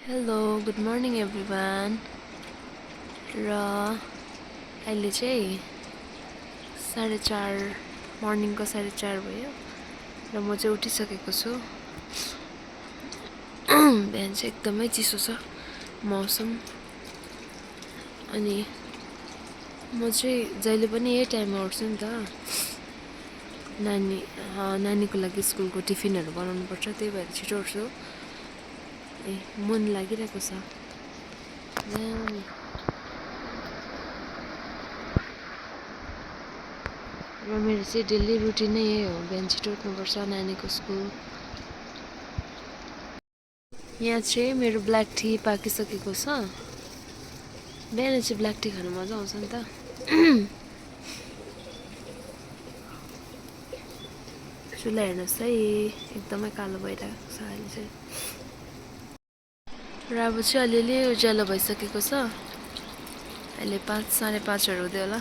Hello good morning everyone. र अहिले चाहिँ 4:30 मर्निङको 4:30 भयो र म चाहिँ उठिसकेको छु। बिहान चाहिँ एकदमै चिसो छ मौसम, अनि म चाहिँ जहिले पनि यही टाइममा उठ्छु नि त। नानीको लागि स्कुलको टिफिनहरू बनाउनु पर्छ, त्यही भएर छिटो उठ्छु। मन लागिरहेको छ। र मेरो चाहिँ डेली रुटिन नै यही हो, बिहान छिटो उठ्नुपर्छ, नानीको स्कुल। यहाँ चाहिँ मेरो ब्ल्याक टी पाकिसकेको छ। बिहान चाहिँ ब्ल्याक टी खानु मजा आउँछ नि त। चुल्हा हेर्नुहोस् है, एकदमै कालो भइरहेको छ अहिले चाहिँ। र अब चाहिँ अलिअलि उज्यालो भइसकेको छ। अहिले 5 साढे 5 हुँदै होला।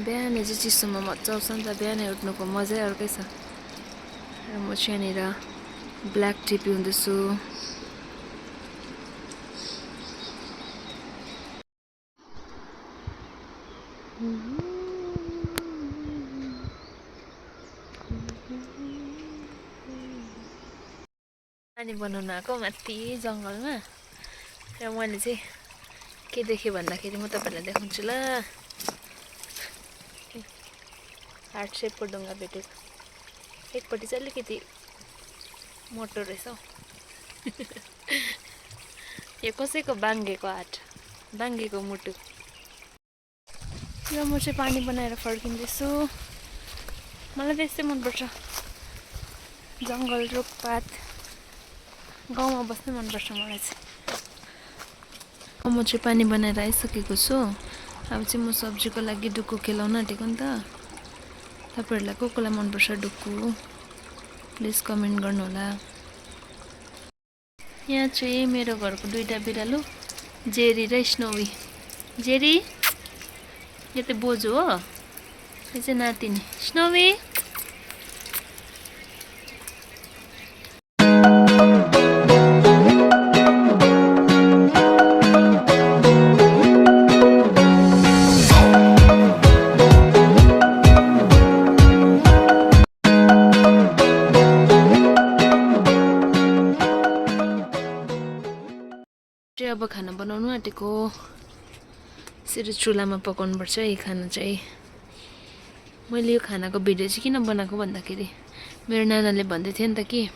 बिहान चाहिँ चिसोमा मजा आउँछ नि त, बिहान उठ्नुको मजै अर्कै छ। र म चाहिँ यहाँनिर ब्ल्याक टी पिउँदैछु। नानी बनाउनु आएको माथि जङ्गलमा। र मैले चाहिँ के देखेँ भन्दाखेरि म तपाईँहरूलाई देखाउँछु ल। हार्ट सेपको ढुङ्गा भेटेको, एकपट्टि चाहिँ अलिकति मोटो रहेछ हौ। यो कसैको बाङ्गेको हात, बाङ्गेको मुटु। र म चाहिँ पानी बनाएर फर्किँदैछु। मलाई त्यस्तै मनपर्छ, जङ्गल रुखपात, गाउँमा बस्नै मनपर्छ मलाई चाहिँ। म चाहिँ पानी बनाएर आइसकेको छु। अब चाहिँ म सब्जीको लागि डुकु केलाउन आँटेको नि त। तपाईँहरूलाई को कोलाई मनपर्छ डुकु, प्लिज कमेन्ट गर्नुहोला। यहाँ चाहिँ मेरो घरको दुईवटा बिरालो, जेरी र स्नोवी। जेरी यो त बोजू हो, यो चाहिँ नातिनी स्नोवी। अब खाना बनाउनु आँटेको। यसरी चुलामा पकाउनुपर्छ यही खाना चाहिँ। मैले यो खानाको भिडियो चाहिँ किन बनाएको भन्दाखेरि मेरो नानाले भन्दै थियो नि त कि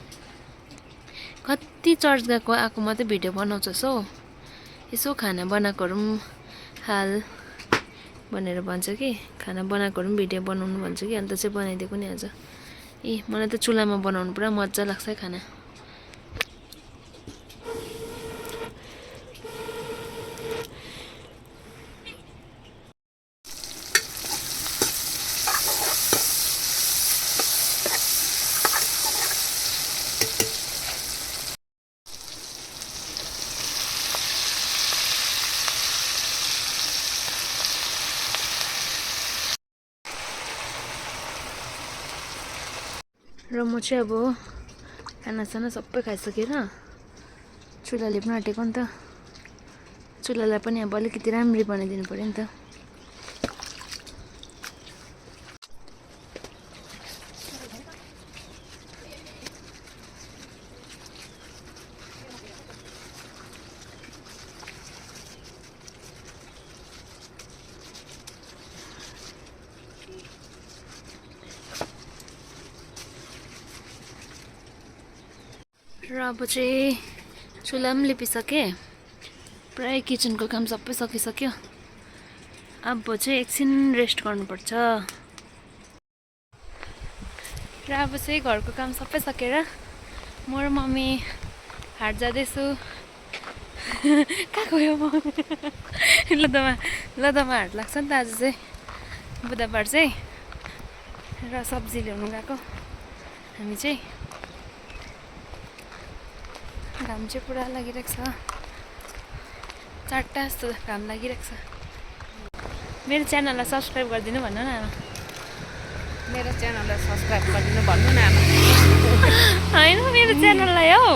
कति चर्च आएको मात्रै भिडियो बनाउँछस् हौ, यसो खाना बनाएकोहरू पनि हाल भनेर भन्छ कि। खाना बनाएकोहरू पनि भिडियो बनाउनु भन्छ कि, अन्त चाहिँ बनाइदिएको नि आज। मलाई त चुलामा बनाउनु पुरा मजा लाग्छ खाना। र म चाहिँ अब खानासाना सबै खाइसकेर चुल्हा लिप्न आँटेको नि त। चुल्हालाई पनि अब अलिकति राम्ररी बनाइदिनु पऱ्यो नि त। र अब चाहिँ चुल्हा पनि लिपिसकेँ, प्रायः किचनको काम सबै सकिसक्यो। अब चाहिँ एकछिन रेस्ट गर्नुपर्छ। र अब चाहिँ घरको काम सबै सकेर म र मम्मी हाट जाँदैछु। कहाँ गयो म? लदमा हाट लाग्छ नि त आज चाहिँ, बुधबार चाहिँ। र सब्जी ल्याउनु गएको हामी चाहिँ। घाम चाहिँ पुरा लागिरहेको छ, 4टा जस्तो घाम लागिरहेको छ। मेरो च्यानललाई सब्सक्राइब गरिदिनु भन्नु न आमा। मेरो च्यानललाई सब्सक्राइब गरिदिनु भन्नु न आमा। होइन मेरो च्यानललाई हौ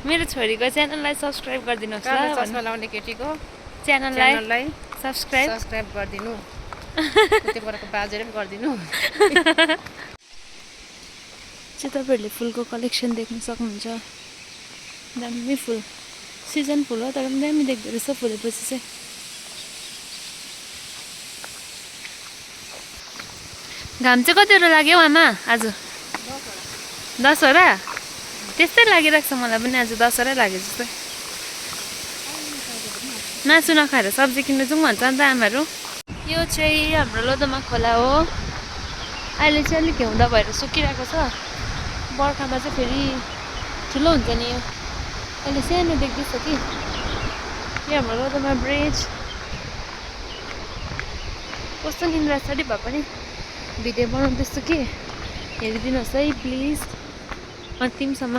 मेरो छोरीको च्यानललाई सब्सक्राइब गरिदिनुहोस् ल चस्मा लाउने केटीको च्यानललाई सब्सक्राइब गरिदिनु त्यतिबरको बाजेर पनि गरिदिनु चाहिँ तपाईँहरूले फुलको कलेक्सन देख्न सक्नुहुन्छ दामी फुल सिजन फुल हो तर पनि दामी देख्दो रहेछ फुलेपछि चाहिँ घाम चाहिँ कतिवटा लाग्यो आमा आज 10वटा त्यस्तै लागिरहेको छ मलाई पनि आज 10वटा लाग्यो जस्तै मासु नखाएर सब्जी किन्नु जाउँ भन्छ नि त आमाहरू यो चाहिँ हाम्रो लोधोमा खोला हो अहिले चाहिँ अलिक हिउँदा भएर सुकिरहेको छ बर्खामा चाहिँ फेरि ठुलो हुन्छ नि यो अहिले सानो देख्दैछ कि यो हाम्रो लोधोमा ब्रिज कस्तो निन्द्रा छ भए पनि भिडियो बनाउँदैछु कि हेरिदिनुहोस् है प्लिज अन्तिमसम्म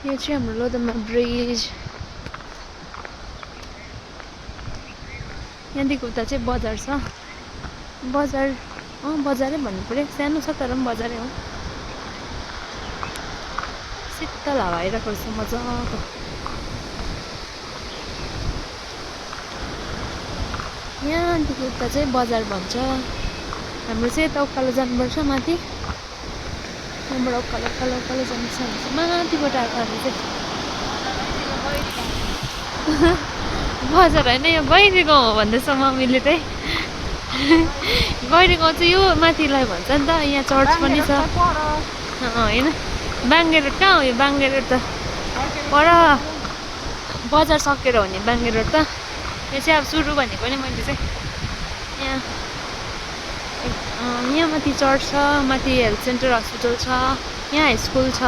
यो चाहिँ हाम्रो लोधोमा ब्रिज यहाँदेखि उता चाहिँ बजार छ बजार बजारै भन्नु पऱ्यो सानो छ तर पनि बजारै हो शीतल हावा आइरहेको रहेछ मजाको यहाँदेखि उता चाहिँ बजार भन्छ हाम्रो चाहिँ यता उकालो जानुपर्छ माथि त्यहाँबाट उकालो उकालो उकालो जानुपर्छ माथिबाट आएको हामी चाहिँ बजार होइन यो गैरी गाउँ हो भन्दैछ मम्मीले चाहिँ गैरी गाउँ चाहिँ यो माथिलाई भन्छ नि त यहाँ चर्च पनि छ होइन बाङ्गे रोड कहाँ हो यो बाङ्गे रोड त पर बजार सकेर हो नि बाङ्गे रोड त यो चाहिँ अब सुरु भनेको नि मैले चाहिँ यहाँ माथि चर्च छ माथि हेल्थ सेन्टर हस्पिटल छ यहाँ हाई स्कुल छ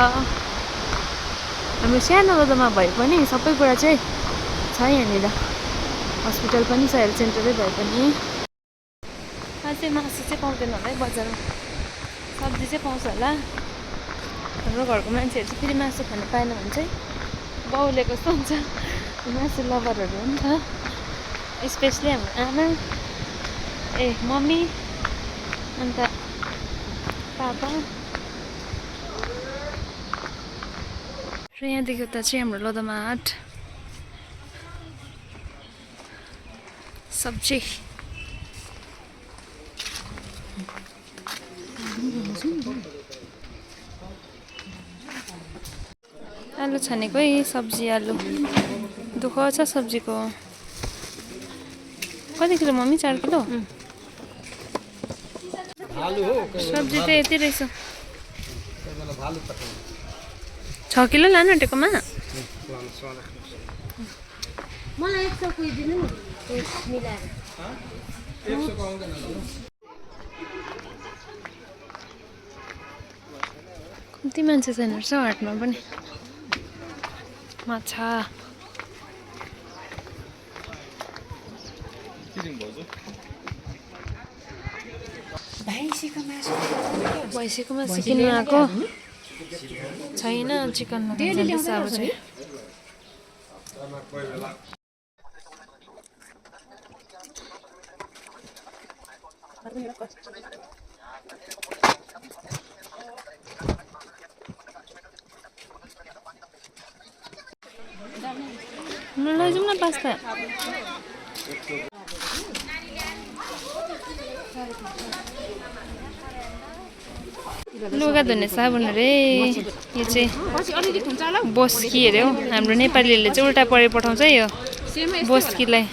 हाम्रो सानो लोधोमा भए पनि सबै कुरा चाहिँ छ यहाँनिर हस्पिटल पनि छ हेल्थ सेन्टरै भए पनि अझै मासु चाहिँ पाउँदैन होला है बजारमा सब्जी चाहिँ पाउँछ होला हाम्रो घरको मान्छेहरू चाहिँ फेरि मासु खानु पाएन भने चाहिँ बाउले कस्तो हुन्छ मासु लभरहरू हो नि त स्पेसली हाम्रो आमा मम्मी अन्त पापा र यहाँदेखि उता चाहिँ हाम्रो लोधोमा हाट सब्जी आलु छानेको है सब्जी आलु दुःख छ सब्जीको कति किलो मम्मी 4 किलो सब्जी त यति रहेछ 6 किलो लानु आँटेकोमा मलाई 100 दिनु मिलाएर कति मान्छे छैन रहेछ हाटमा पनि माछा भैँसीको मासु किन्नु आएको छैन चिकन जाँदैछ अब चाहिँ लैजाउँ न पास्ता लुगा धुने साबुन अरे यो चाहिँ बोस्की अरे हौ हाम्रो नेपालीहरूले चाहिँ उल्टा परे पठाउँछ है यो बोस्कीलाई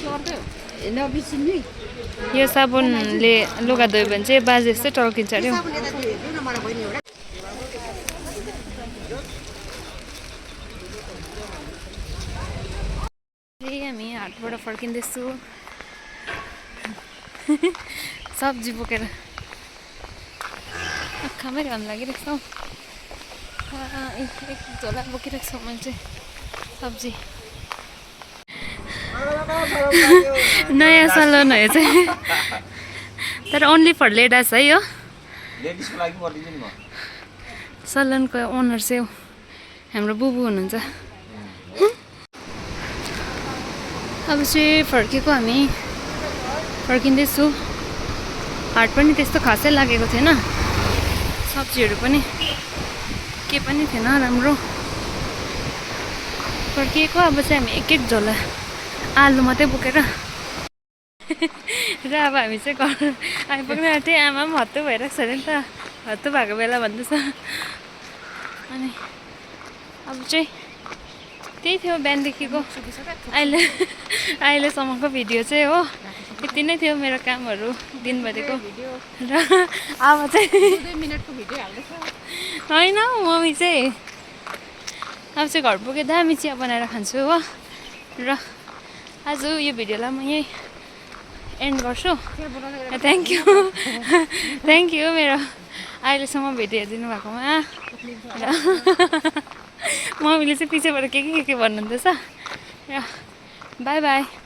यो साबुनले लुगा धोयो भने चाहिँ बाजे जस्तै टल्किन्छ अरे हौ हामी हाटबाट फर्किँदैछु सब्जी बोकेर आँखामै घाम लागिरहेको छ एक झोला बोकिरहेको छ मैले चाहिँ सब्जी नयाँ सलन हो चाहिँ तर ओन्ली फर लेडीज है यो सलनको ओनर चाहिँ हाम्रो बुबु हुनुहुन्छ अब चाहिँ फर्केको हामी फर्किँदैछु हाट पनि त्यस्तो खासै लागेको थिएन, सब्जीहरू पनि के पनि थिएन राम्रो। फर्किएको अब चाहिँ हामी एक झोला आलु मात्रै बोकेर र अब हामी चाहिँ घर आइपुग्नु आँटेको थिएँ। आमा पनि हत्तु भइरहेको छ अरे नि त, हत्तु भएको बेला भन्दैछ। अनि अब चाहिँ त्यही थियो बिहानदेखिको अहिलेसम्मको भिडियो चाहिँ हो, यति नै थियो मेरो कामहरू दिनभरिको। र अब चाहिँ 2 मिनटको भिडियो हाल्दैछ। होइन मम्मी चाहिँ अब चाहिँ घर पुगेँ, दामी चिया बनाएर खान्छु हो। र आज यो भिडियोलाई म यहीँ एन्ड गर्छु। थ्याङ्क यू मेरो अहिलेसम्म भिडियो हेरिदिनु भएकोमा। र मम्मीले चाहिँ पछिबाट के भन्नुहुँदैछ। र बाई बाई।